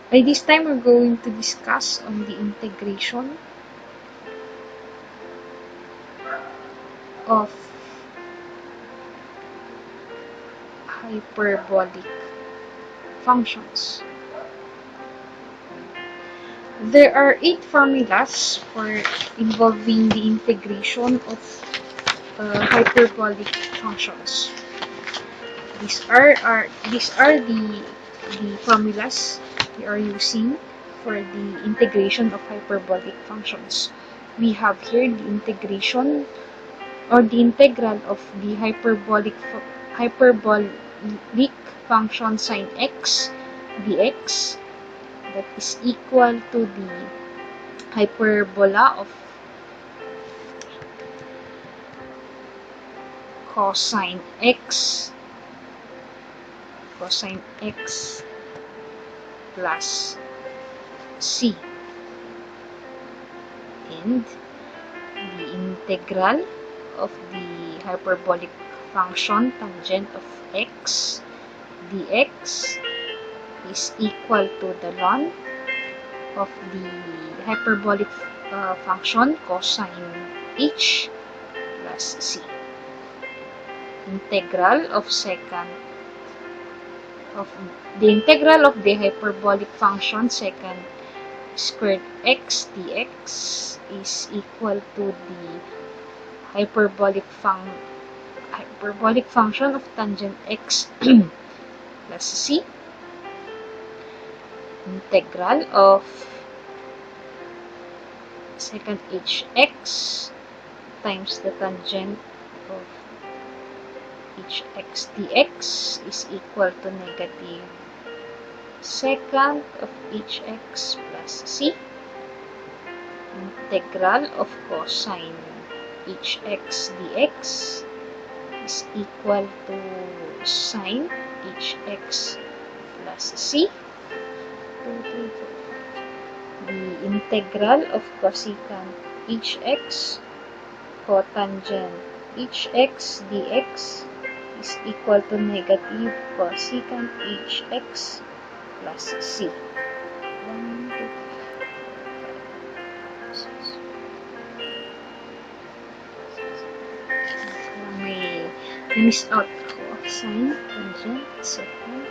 By this time, we're going to discuss on the integration of hyperbolic functions. There are 8 formulas for involving the integration of hyperbolic functions. These are the formulas we are using for the integration of hyperbolic functions. We have here the integration or the integral of the hyperbolic function sine x dx, that is equal to the hyperbola of cosine x plus c, and the integral of the hyperbolic function tangent of x dx is equal to the ln of the hyperbolic function cosine h plus c. Integral of the integral of the hyperbolic function secant squared x dx is equal to the hyperbolic function of tangent x plus c. Integral of secant hx times the tangent of hx dx is equal to negative secant of hx plus c. Integral of cosine hx dx is equal to sine hx plus c. The integral of cosecant hx cotangent hx dx is equal to negative cosecant hx plus c. May miss out ako. Sine, tangent, secant,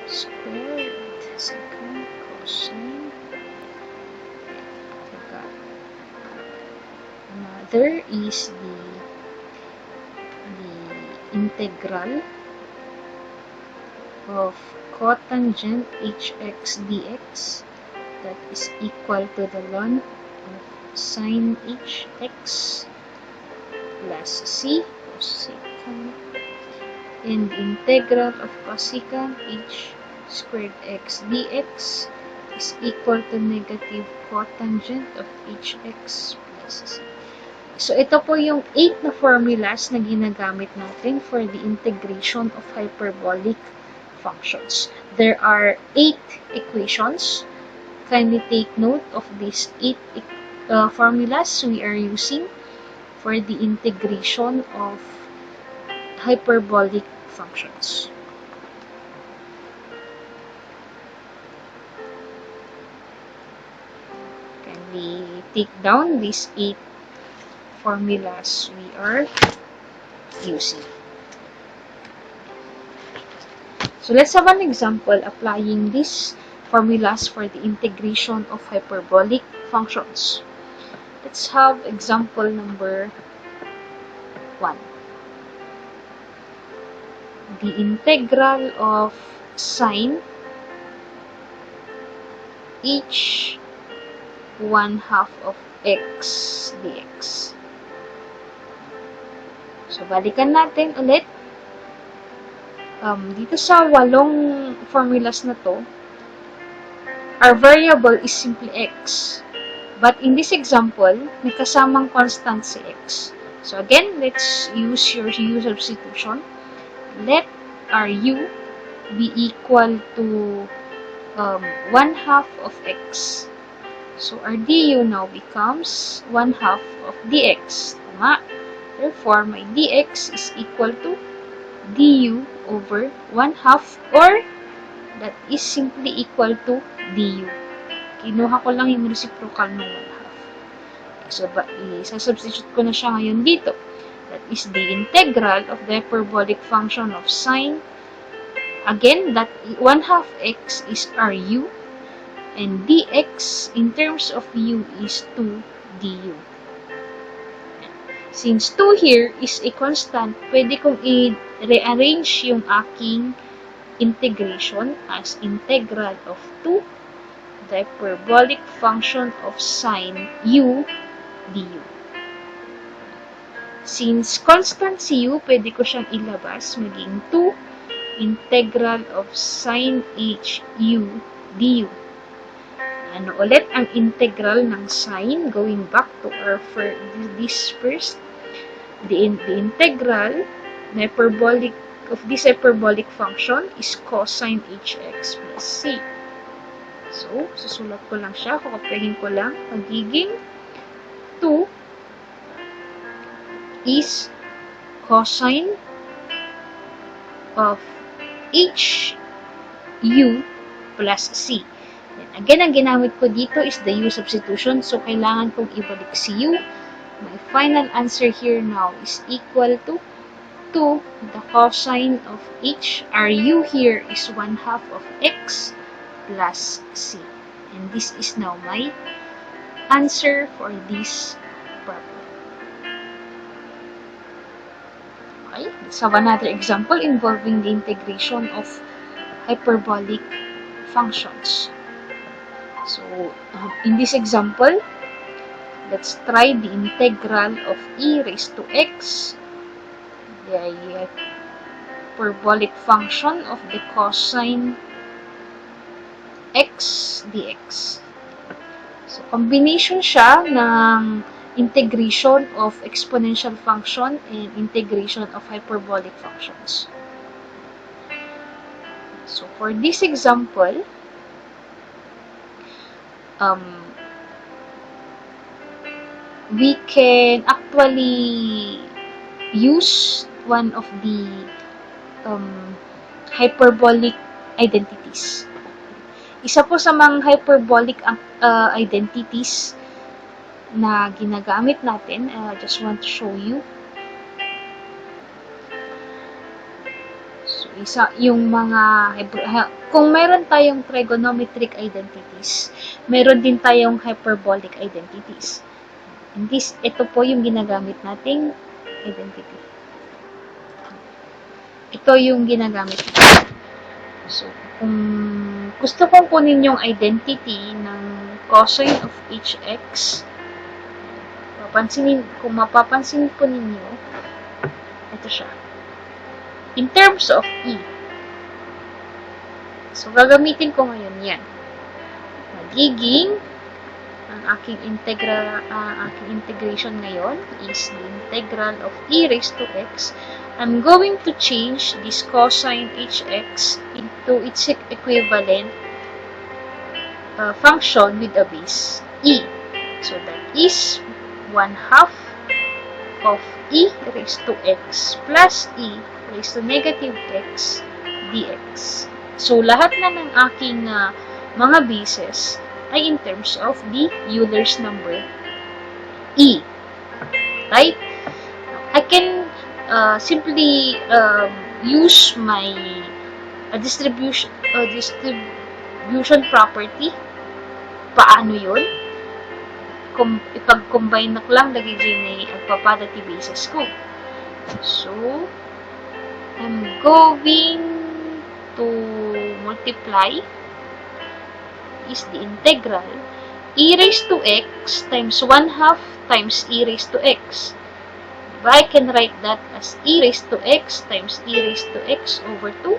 squared, secant, cosine. Another is the integral of cotangent hx dx, that is equal to the ln of sine hx plus c cosecant, and integral of cosecant h squared x dx is equal to negative cotangent of hx plus c. So, ito po yung 8 na formulas na ginagamit natin for the integration of hyperbolic functions. There are 8 equations. Kindly take note of these 8 formulas we are using for the integration of hyperbolic functions. Kindly take down these 8 formulas we are using. So let's have an example applying these formulas for the integration of hyperbolic functions. Let's have example number 1. The integral of sine each 1/2 of x dx. So, balikan natin ulit. Dito sa 8 formulas na to, our variable is simply x. But in this example, may kasamang constant si x. So, again, let's use your u substitution. Let our u be equal to 1/2 of x. So, our du now becomes 1/2 of dx. Tama? Therefore, my dx is equal to du over 1/2, or that is simply equal to du. Kinuha ko lang yung reciprocal ng 1/2. So, isa-substitute ko na siya ngayon dito. That is the integral of the hyperbolic function of sine. Again, that 1/2 x is ru. And dx in terms of u is 2 du. Since 2 here is a constant, pwede kong i-rearrange yung aking integration as integral of 2 the hyperbolic function of sine u du. Since constant si u, pwede ko siyang ilabas maging 2 integral of sine h u du. Ano ulit ang integral ng sine? Going back to our this first, the integral of this hyperbolic function is cosine hx plus c. So, susulat ko lang siya, kukopihin ko lang, magiging 2 is cosine of h u plus c. And again, ang ginamit ko dito is the u substitution. So, kailangan kong ibalik si u. My final answer here now is equal to 2. The cosine of h, our u here is 1/2 of x plus c. And this is now my answer for this problem. Okay, let's have another example involving the integration of hyperbolic functions. So, in this example, let's try the integral of e raised to x, the hyperbolic function of the cosine x dx. So, combination siya ng integration of exponential function and integration of hyperbolic functions. So, for this example, we can actually use one of the hyperbolic identities. Isa po sa mga hyperbolic identities na ginagamit natin, I just want to show you. So, isa yung mga kung meron tayong trigonometric identities, meron din tayong hyperbolic identities. And ito po yung ginagamit nating identity. Ito yung ginagamit natin. So, kung gusto kong kunin yung identity ng cosine of hx, kung mapapansin po ninyo, ito siya. In terms of e. So, gagamitin ko ngayon yan. Magiging, ang aking integration ngayon is the integral of e raised to x. I'm going to change this cosine hx into its equivalent function with a base e. So, that is 1/2 of e raised to x plus e raised to negative x dx. So, lahat na ng aking mga bases ay in terms of the Euler's number e. Right? I can simply use my distribution property. Paano yun? Ipag-combine na ko lang, lagi dyan ay agpaparity basis ko. So, I'm going to multiply is the integral e raised to x times 1/2 times e raised to x. I can write that as e raised to x times e raised to x over 2.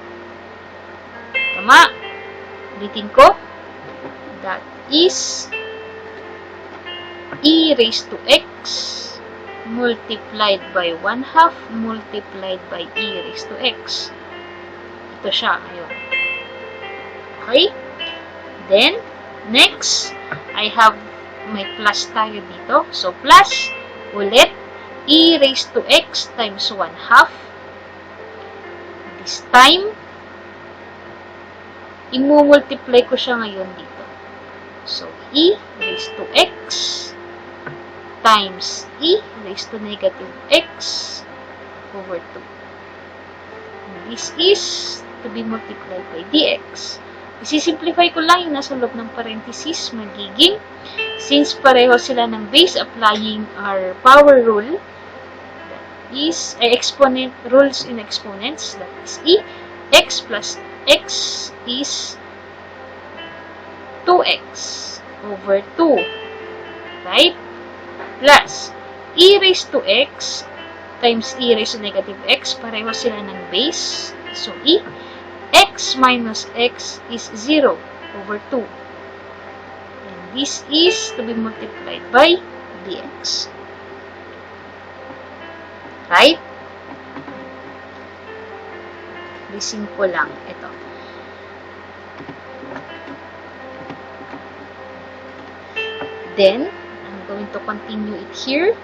Tama. Ulitin ko. That is e raised to x multiplied by 1/2 multiplied by e raised to x. Ito siya. Ayun. Okay? Then, next, I have may plus tayo dito. So, plus ulit e raised to x times 1/2. This time, imumultiply ko siya ngayon dito. So, e raised to x times e raised to negative x over 2. And this is to be multiplied by dx. Isisimplify ko lang yung nasa loob ng parenthesis, magiging, since pareho sila ng base, applying our power rule, that is, exponent, rules in exponents, that is e, x plus x is 2x over 2, right? Plus, e raised to x times e raised to negative x, pareho sila ng base. So, e, x minus x is 0 over 2. And this is to be multiplied by dx. Right? Very simple lang ito. Then, I'm going to continue it here.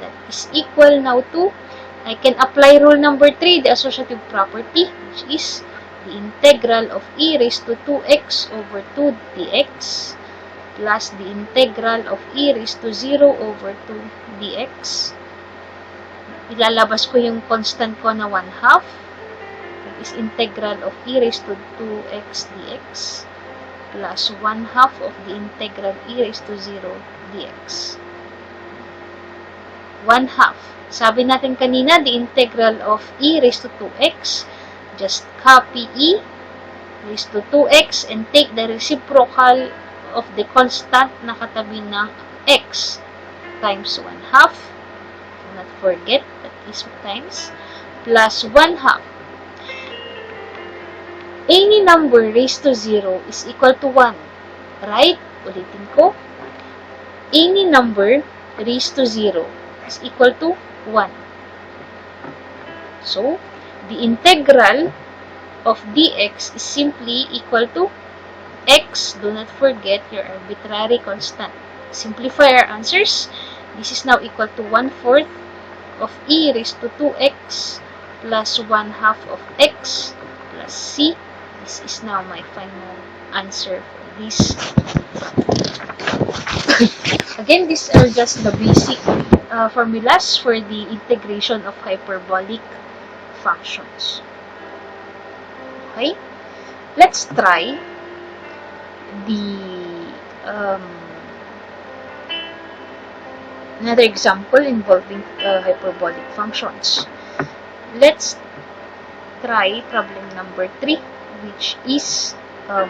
That is equal now to, I can apply rule number 3, the associative property, which is the integral of e raised to 2x over 2 dx plus the integral of e raised to 0 over 2 dx. Ilalabas ko yung constant ko na 1/2. That is integral of e raised to 2x dx plus 1/2 of the integral e raised to 0 dx. 1/2. Sabi natin kanina, the integral of e raised to 2x, just copy e raised to 2x and take the reciprocal of the constant na katabi ng x times 1/2. Do not forget, that is times, plus 1/2. Any number raised to 0 is equal to 1. Right? Ulitin ko. Any number raised to 0 is equal to 1. So, the integral of dx is simply equal to x. Do not forget your arbitrary constant. Simplify our answers. This is now equal to 1/4 of e raised to 2x plus 1/2 of x plus c. This is now my final answer for this. Again, these are just the basic formulas for the integration of hyperbolic functions. Okay? Let's try the another example involving hyperbolic functions. Let's try problem number 3, which is the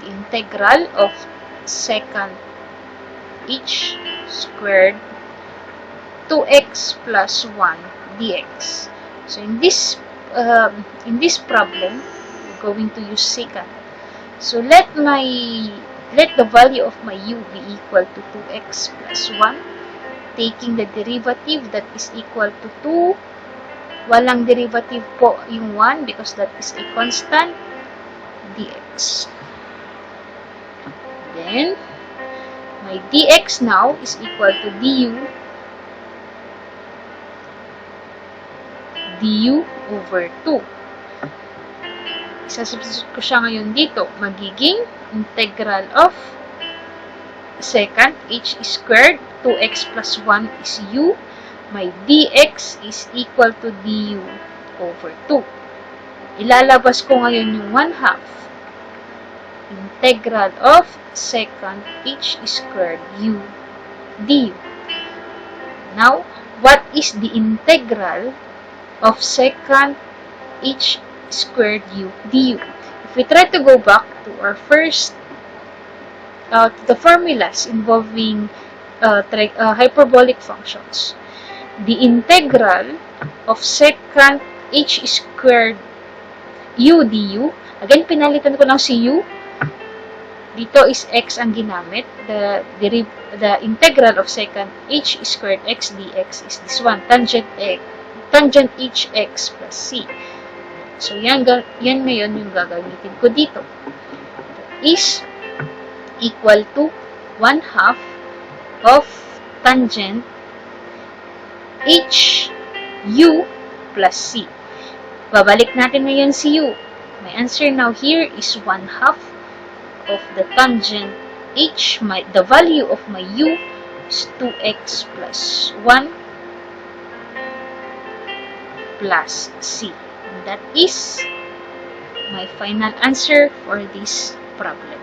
integral of secant h squared 2x plus 1 dx. So in this problem, we're going to use secant. So let the value of my u be equal to 2x plus 1, taking the derivative that is equal to 2. Walang derivative po yung 1 because that is a constant, dx. Then, my dx now is equal to du over 2. Isasubstitute ko siya ngayon dito. Magiging integral of secant h squared 2x plus 1 is u. My dx is equal to du over 2. Ilalabas ko ngayon yung 1/2. Integral of secant h squared u du. Now, what is the integral of secant h squared u du? If we try to go back to our first, to the formulas involving hyperbolic functions, the integral of secant h squared u du, again, pinalitan ko lang si u, dito is x ang ginamit, the integral of secant h squared x dx is this one, tangent hx plus c. So, yan ngayon yung gagamitin ko dito. Is equal to 1/2 of tangent h u plus c. Babalik natin ngayon si u. My answer now here is 1/2 of the tangent h. The value of my u is 2x plus 1 plus c. And that is my final answer for this problem.